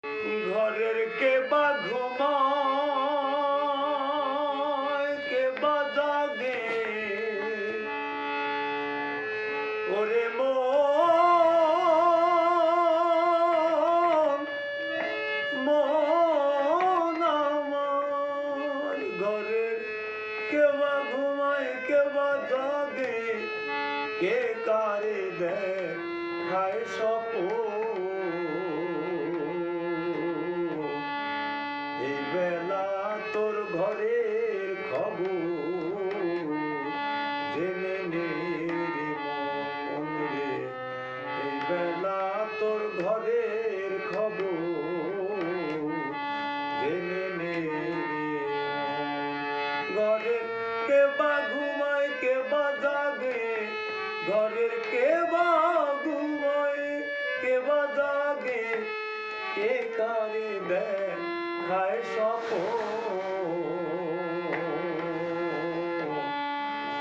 ঘরের কে বা ঘুমায় কে বা জাগে ওরে মন আমার ঘরের কে বা ঘুমায় কে বা জাগে কে কারে দেখায় স্বপ্ন এই বেলা তোর ঘরের খবর জেনে নে রে মন রে এই বেলা তোর ঘরের খবর জেনে নে রে ঘরের কে বা ঘুমায় কে বা জাগে ঘরের কে বা ঘুমায় কে বা জাগে কে কারে দেখায় স্বপ্ন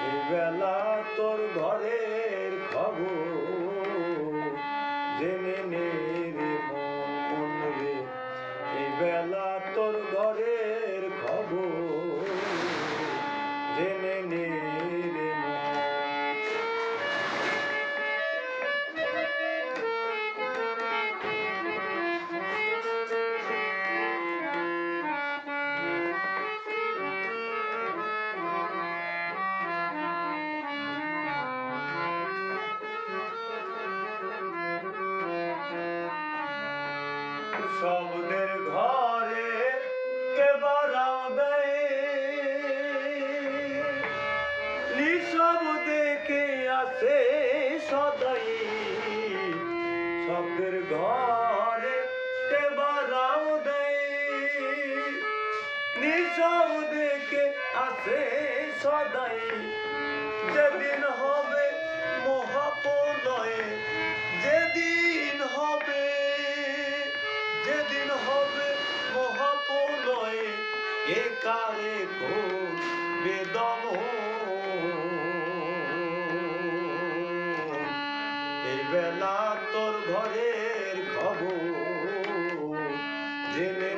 এই বেলা তোর ঘরের খবর জেনে নে রে মন রে এই বেলা তোর ঘরের খবর জেনে নে রে শব্দের ঘরে কে বাড়াও দেয় নিঃশব্দে কে আসে সদাই শব্দের ঘরে কে বাড়াও দেয় নিঃশব্দে কে আসে সদাই যেদিন হবে মহাপ্রলয়ে যেদিন হবে মহাপ্রলয়ে এ কারে করবে দমন এই বেলা তোর ঘরের খবর জেনে